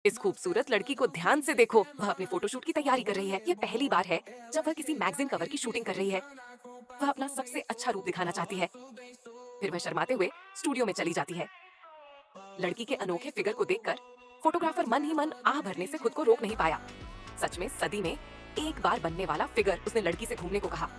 इस खूबसूरत लड़की को ध्यान से देखो, वह अपने फोटोशूट की तैयारी कर रही है। ये पहली बार है जब वह किसी मैगजीन कवर की शूटिंग कर रही है। वह अपना सबसे अच्छा रूप दिखाना चाहती है। फिर वह शर्माते हुए स्टूडियो में चली जाती है। लड़की के अनोखे फिगर को देखकर फोटोग्राफर मन ही मन आह भरने से खुद को रोक नहीं पाया। सच में सदी में एक बार बनने वाला फिगर उसने लड़की से घूमने को कहा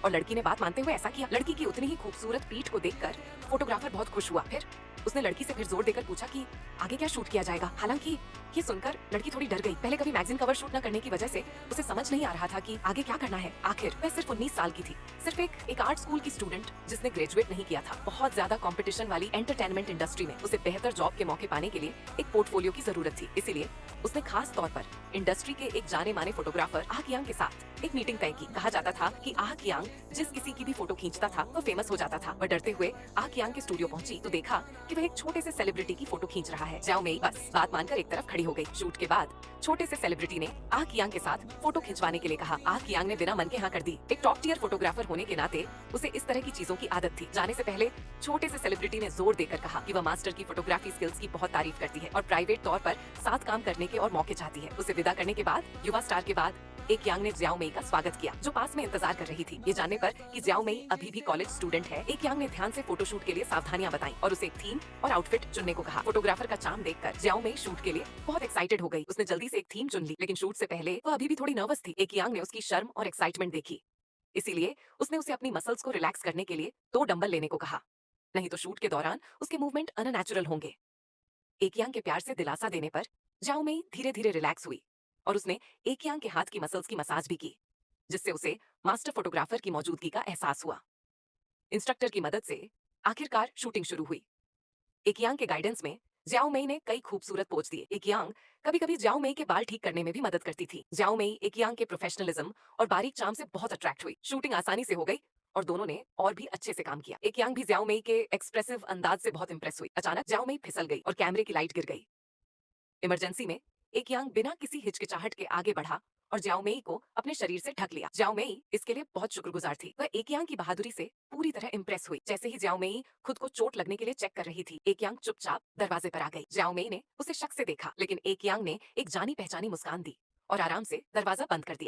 और लड़की ने बात मानते हुए ऐसा किया। लड़की की उतनी ही खूबसूरत पीठ को देखकर फोटोग्राफर बहुत खुश हुआ। फिर उसने लड़की से फिर जोर देकर पूछा कि आगे क्या शूट किया जाएगा। हालांकि ये सुनकर लड़की थोड़ी डर गई। पहले कभी मैगजीन कवर शूट न करने की वजह से उसे समझ नहीं आ रहा था कि आगे क्या करना है। आखिर वह सिर्फ 19 साल की थी, सिर्फ एक आर्ट स्कूल की स्टूडेंट जिसने ग्रेजुएट नहीं किया था। बहुत ज्यादा कंपटीशन वाली एंटरटेनमेंट इंडस्ट्री में उसे बेहतर जॉब के मौके पाने के लिए एक पोर्टफोलियो की जरूरत थी। इसीलिए उसने खास तौर पर इंडस्ट्री के एक जाने माने फोटोग्राफर आह कियांग के साथ एक मीटिंग तय की। कहा जाता था कि आह कियांग जिस किसी की भी फोटो खींचता था वो फेमस हो जाता था। वह डरते हुए आह कियांग के स्टूडियो पहुंची तो देखा कि वह एक छोटे से सेलिब्रिटी की फोटो खींच रहा है। ज्याओ मेई बस बात मानकर एक तरफ खड़ी हो गई। शूट के बाद छोटे से सेलिब्रिटी ने आह कियांग के साथ फोटो खिंचवाने के लिए कहा। आह कियांग ने बिना मन के हाँ कर दी। एक टॉप टियर फोटोग्राफर होने के नाते उसे इस तरह की चीजों की आदत थी। जाने से पहले छोटे से सेलिब्रिटी ने जोर देकर कहा कि वह मास्टर की फोटोग्राफी स्किल्स की बहुत तारीफ करती है और प्राइवेट तौर पर साथ काम करने के और मौके चाहती है। उसे विदा करने के बाद युवा स्टार के बाद एक यांग ने ज्याओ मेई का स्वागत किया, जो पास में इंतजार कर रही थी। ये जानने पर कि ज्याओ मेई अभी भी कॉलेज स्टूडेंट है, एक यांग ने ध्यान से फोटोशूट के लिए सावधानियां बताई और उसे एक थीम और आउटफिट चुनने को कहा। फोटोग्राफर का चार्म देखकर ज्याओ मेई शूट के लिए बहुत एक्साइटेड हो गई। उसने जल्दी से एक थीम चुन ली, लेकिन शूट से पहले वह अभी भी थोड़ी नर्वस थी। एक यांग ने उसकी शर्म और एक्साइटमेंट देखी, इसीलिए उसने उसे अपनी मसल्स को रिलैक्स करने के लिए 2 डंबल लेने को कहा, नहीं तो शूट के दौरान उसके मूवमेंट अननेचुरल होंगे। एकियांग के प्यार से दिलासा देने पर जाओ मेई धीरे धीरे रिलैक्स हुई और उसने एकियांग के हाथ की मसल्स की मसाज भी की, जिससे उसे मास्टर फोटोग्राफर की मौजूदगी का एहसास हुआ। इंस्ट्रक्टर की मदद से आखिरकार शूटिंग शुरू हुई। एकियांग के गाइडेंस में ज्याओ मेई ने कई खूबसूरत पोज दिए। एकियांग कभी कभी ज्याओ मेई के बाल ठीक करने में भी मदद करती थी। ज्याओ मेई एकियांग के प्रोफेशनलिज्म और बारीक चार्म से बहुत अट्रैक्ट हुई। शूटिंग आसानी से हो गई और दोनों ने और भी अच्छे से काम किया। एकियांग भी ज्याओ मेई के एक्सप्रेसिव अंदाज से बहुत इंप्रेस हुई। अचानक ज्याओ मेई फिसल गई और कैमरे की लाइट गिर गई। इमरजेंसी में एक यांग बिना किसी हिचकिचाहट के आगे बढ़ा और ज्याओ मेई को अपने शरीर से ढक लिया। ज्याओ मेई इसके लिए बहुत शुक्रगुजार थी। वह एक यांग की बहादुरी से पूरी तरह इंप्रेस हुई। जैसे ही ज्याओ मेई खुद को चोट लगने के लिए चेक कर रही थी, एक यांग चुपचाप दरवाजे पर आ गई। ज्याओ मेई ने उसे शक से देखा, लेकिन एक यांग ने एक जानी पहचानी मुस्कान दी और आराम से दरवाजा बंद कर दिया।